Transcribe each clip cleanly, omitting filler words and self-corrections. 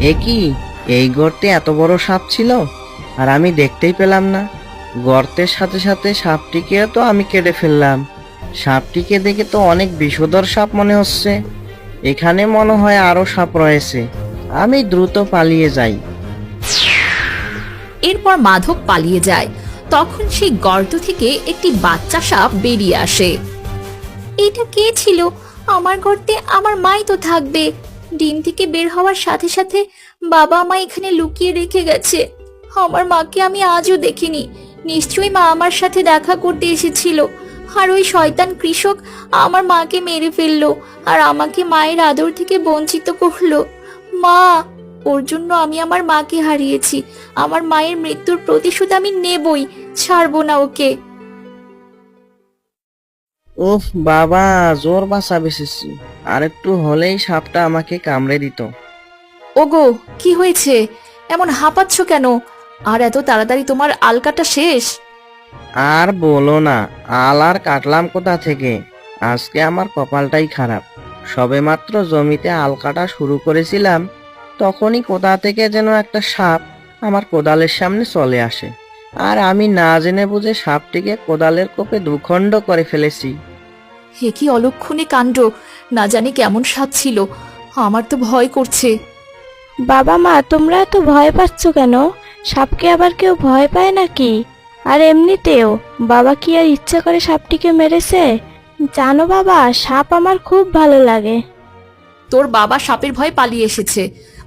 এ কি, এই গর্তে এত বড় সাপ ছিল আর আমি দেখতেই পেলাম না। গর্তের সাথে সাথে সাপটিকে তো আমি কেটে ফেললাম। সাপটিকে দেখে তো অনেক বিষধর সাপ মনে হচ্ছে। এখানে মনে হয় আরো সাপ রয়েছে। আমি দ্রুত পালিয়ে যাই। এরপর মাধব পালিয়ে যায়। তখন সেই গর্ত থেকে একটি বাচ্চা সাপ বেরিয়ে আসে। এটা কে ছিল? আমার গর্তে আমার মাই তো থাকবে। ডিম থেকে বের হওয়ার সাথে সাথে বাবা মা এখানে লুকিয়ে রেখে গেছে। আমার মাকে আমি আজও দেখিনি। নিশ্চয়ই মা আমার সাথে দেখা করতে এসেছিল, আর ওই শয়তান কৃষক আমার মাকে মেরে ফেললো আর আমাকে মায়ের আদর থেকে বঞ্চিত করলো। মা, ওর জন্য আমি আমার মাকে হারিয়েছি। আমার মায়ের মৃত্যুর প্রতিশোধ আমি নেবই, ছাড়বো না ওকে। উফ বাবা, জোর বাঁচা বেঁচেছি। আর একটু হলেই সাপটা আমাকে কামড়ে দিত। ওগো, কি হয়েছে? এমন হাঁপাচ্ছ কেন? আর এত তাড়াতাড়ি তোমার আলকাটা শেষ? আর বলো না, আল আর কাটলাম কোথা থেকে। আজকে আমার কপালটাই খারাপ। সবেমাত্র জমিতে আল কাটা শুরু করেছিলাম, তখনই কোথা থেকে যেন একটা সাপ আমার কোদালের সামনে চলে আসে। আর আমি না জেনে বুঝে সাপটিকে কোদালের কোপে দুখণ্ড করে ফেলেছি। হে কি অলক্ষণে কাণ্ড! না জানি কেমন স্বাদ ছিল। আমার তো ভয় করছে। বাবা মা, তোমরা এত ভয় পাচ্ছ কেন? সাপকে আবার কেউ ভয় পায় নাকি? আর এমনিতেও বাবা কি আর ইচ্ছা করে সাপটিকে মেরেছে? জানো বাবা, সাপ আমার খুব ভালো লাগে। তোর বাবা সাপের ভয়ে পালিয়ে এসেছে,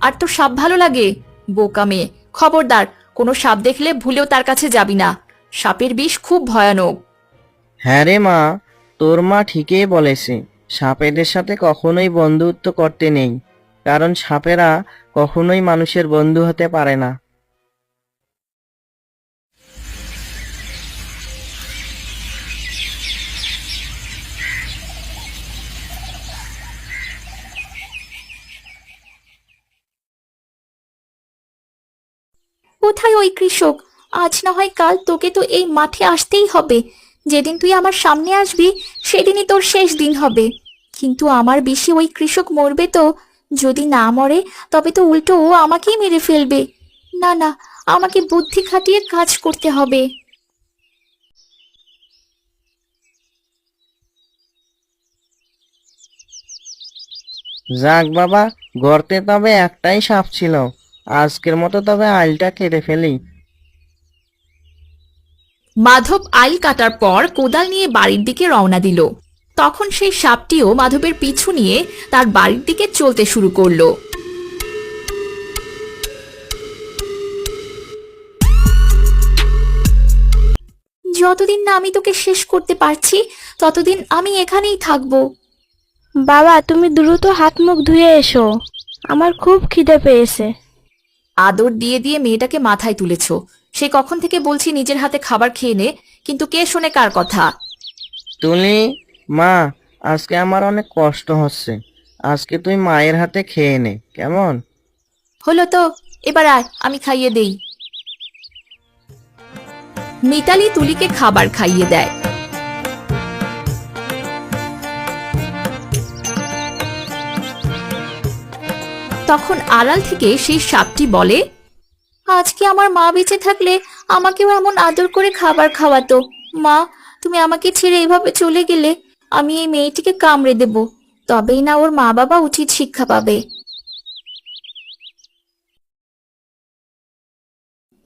আর তোর সাপ ভালো লাগে? বোকা মেয়ে! খবরদার, কোনো সাপ দেখলে ভুলেও তার কাছে যাবি না। সাপের বিষ খুব ভয়ানক। হ্যাঁ রে মা, তোর মা ঠিকই বলেছে। সাপেদের সাথে কখনোই বন্ধুত্ব করতে নেই, কারণ সাপেরা কখনোই মানুষের বন্ধু হতে পারে না। কোথায় ওই কৃষক? আজ না হয় কাল তোকে তো এই মাঠে আসতেই হবে। যেদিন তুই আমার সামনে আসবি সেদিনই তোর শেষ দিন হবে। কিন্তু আমার বেশি ওই কৃষক মরবে তো। যদি না মরে তবে তো উল্টো ও আমাকেই মেরে ফেলবে। না না, আমাকে বুদ্ধি খাটিয়ে কাজ করতে হবে। যাক বাবা, গর্তে তবে একটাই সাপ ছিল। আজকের মতো তবে আইলটা কেটে ফেলি। মাধব আইল কাটার পর কোদাল নিয়ে বাড়ির দিকে রওনা দিল। তখন সেই সাপটিও মাধবের পিছু নিয়ে তার বাড়ির দিকে চলতে শুরু করলো। যতদিন না আমি তোকে শেষ করতে পারছি ততদিন আমি এখানেই থাকবো। বাবা, তুমি দ্রুত হাত মুখ ধুয়ে এসো, আমার খুব খিদে পেয়েছে। আদর দিয়ে দিয়ে মেয়েটাকে মাথায় তুলেছ। সে কখন থেকে বলছি নিজের হাতে খাবার খেয়ে নে, কিন্তু কে শোনে কার কথা? তুলি, মা, আজকে আমার অনেক কষ্ট হচ্ছে। আজকে তুই মায়ের হাতে খেয়ে নে, কেমন? হলো তো, এবার আয়, আমি খাইয়ে দেই। মিতালি তুলিকে খাবার খাইয়ে দেয়। তখন আড়াল থেকে সেই সাপটি বলে, আজকে আমার মা বেঁচে থাকলে আমাকেও এমন আদর করে খাবার খাওয়াতো। মা, তুমি আমাকে ছেড়ে এভাবে চলে গেলে আমি এই মেয়েটিকে কামড়ে দেব। তবেই না ওর মা বাবা উচিত শিক্ষা পাবে।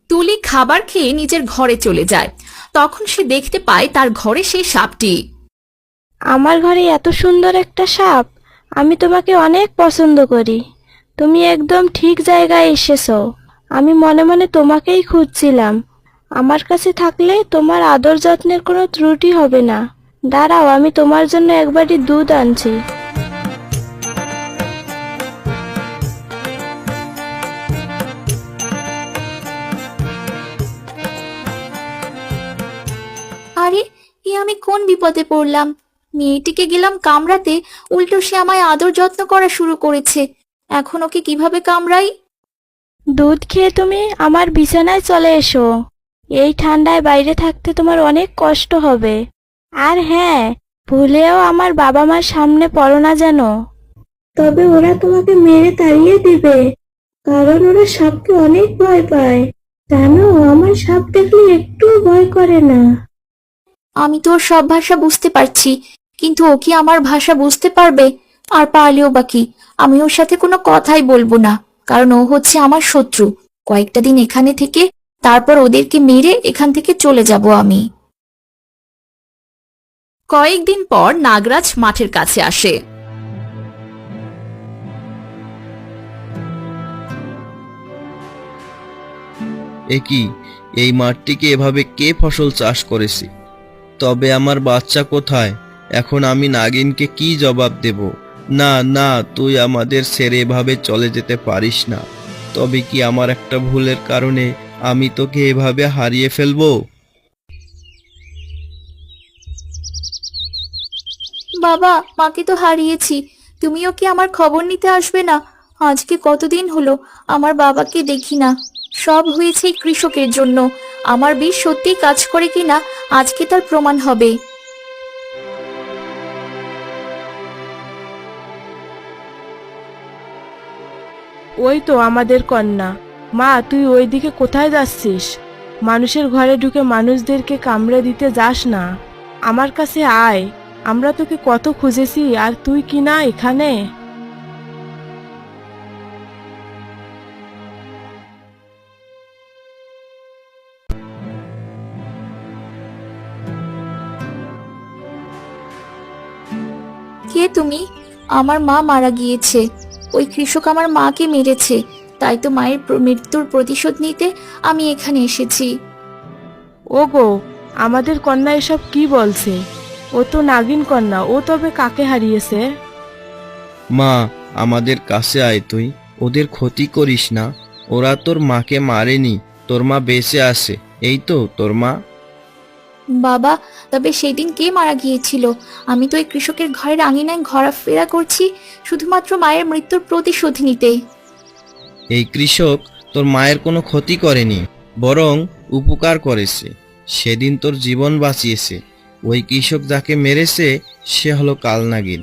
তুলি খাবার খেয়ে নিজের ঘরে চলে যায়। তখন সে দেখতে পায় তার ঘরে সেই সাপটি। আমার ঘরে এত সুন্দর একটা সাপ! আমি তোমাকে অনেক পছন্দ করি। তুমি একদম ঠিক জায়গায় এসেছো। আমি মনে মনে তোমাকেই খুঁজছিলাম। আমার কাছে থাকলে তোমার আদর যত্নের কোনো ত্রুটি হবে না। দাঁড়াও, আমি তোমার জন্য এক বাটি দুধ আনছি। আরে, এ আমি কোন বিপদে পড়লাম? মেয়েটিকে গেলাম কামড়াতে, উল্টো সে আমায় আদর যত্ন করা শুরু করেছে। এখন ওকে কিভাবে কামড়াই? দুধ খেয়ে তুমি আমার বিছানায় চলে এসো। এই ঠান্ডায় বাইরে থাকতে তোমার অনেক কষ্ট হবে। আর হ্যাঁ, ভুলেও আমার বাবা মার সামনে পড়ো না যেন, তবে ওরা তোমাকে মেরে তাড়িয়ে দিবে। কারণ ওরা সাপকে অনেক ভয় পায়। জানো, আমার সাপ দেখলে একটু ভয় করে না। আমি তো ওর সব ভাষা বুঝতে পারছি, কিন্তু ও কি আমার ভাষা বুঝতে পারবে? আর পারলেও বা কি, আমি ওর সাথে কোনো কথাই বলবো না, কারণ ও হচ্ছে আমার শত্রু। কয়েকটা দিন এখানে থেকে তারপর ওদেরকে মেরে এখান থেকে চলে যাব আমি। কয়েকদিন পর নাগরাজ মাঠের কাছে আসে। এ কি, এই মাঠটিকে এভাবে কে ফসল চাষ করেছে? তবে আমার বাচ্চা কোথায়? এখন আমি নাগিনকে কি জবাব দেব? না না, তুই আমাদের ছেড়ে এভাবে চলে যেতে পারিস না। তবে কি আমার একটা ভুলের কারণে আমি তোকে এভাবে হারিয়ে ফেলবো? বাবা, মাকে তো হারিয়েছি, তুমিও কি আমার খবর নিতে আসবে না? আজকে কতদিন হলো আমার বাবাকে দেখি না। সব হয়েছে এই কৃষকের জন্য। আমার বিষ সত্যিই কাজ করে কিনা আজকে তার প্রমাণ হবে। ওই তো আমাদের কন্যা। মা, তুই ওইদিকে কোথায় যাচ্ছিস? মানুষের ঘরে ঢুকে মানুষদেরকে কামড়ে দিতে যাস না। আমার কাছে আয়। আমরা তোকে কত খুঁজেছি, আর তুই কি না এখানে? কে তুমি? আমার মা মারা গিয়েছে। ওই কৃষক আমার মাকে মেরেছে, তাই তো মায়ের মৃত্যুর প্রতিশোধ নিতে আমি এখানে এসেছি। ওগো, আমাদের কন্যা এসব কি বলছে? ও তো নাগিন কন্যা, ও তবে কাকে হারিয়েছে? মা, আমাদের কাছে আয় তুই। ওদের ক্ষতি করিস না। ওরা তোর মাকে মারেনি, তোর মা বেঁচে আছে। এই তো তোর মা। বাবা, তবে সেদিন কে মারা গিয়েছিল? আমি তো এই কৃষকের ঘরের আঙিনায় ঘোরাফেরা করছি শুধুমাত্র মায়ের মৃত্যুর প্রতিশোধ নিতে। এই কৃষক তোর মায়ের কোনো ক্ষতি করেনি, বরং উপকার করেছে। সেদিন তোর জীবন বাঁচিয়েছে। ওই কৃষক যাকে মেরেছে সে হলো কালনাগিন।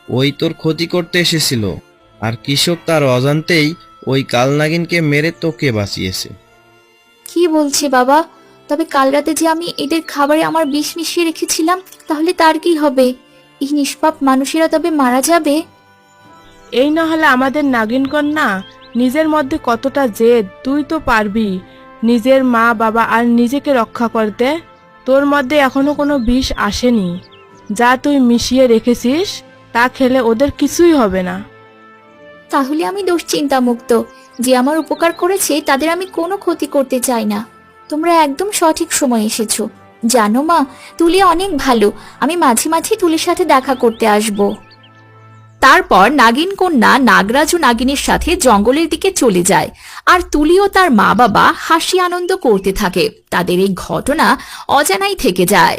ওই তোর ক্ষতি করতে এসেছিল, আর কৃষক তার অজান্তেই ওই কালনাগিনকে মেরে তোকে বাঁচিয়েছে। কি বলছে বাবা? তবে কাল রাতে যে আমি এদের খাবারে আমার বিষ মিশিয়ে রেখেছিলাম, তাহলে তার কি হবে? এই নিষ্পাপ মানুষেরা তবে মারা যাবে? এই না হলে আমাদের নাগিন কন্যা। নিজের মধ্যে কতটা জেদ! তুই তো পারবি নিজের মা বাবা আর নিজেকে রক্ষা করতে। তোর মধ্যে এখনো কোনো বিষ আসেনি। যা তুই মিশিয়ে রেখেছিস তা খেলে ওদের কিছুই হবে না। তাহলে আমি দুশ্চিন্তা মুক্ত। যে আমার উপকার করেছে তাদের আমি কোনো ক্ষতি করতে চাই না। তোমরা একদম সঠিক সময় এসেছো। জানো মা, তুলি অনেক ভালো। আমি মাঝে মাঝে তুলির সাথে দেখা করতে আসব। তারপর নাগিন কন্যা নাগরাজ ও নাগিনের সাথে জঙ্গলের দিকে চলে যায়, আর তুলি ও তার মা বাবা হাসি আনন্দ করতে থাকে। তাদের এই ঘটনা অজানাই থেকে যায়।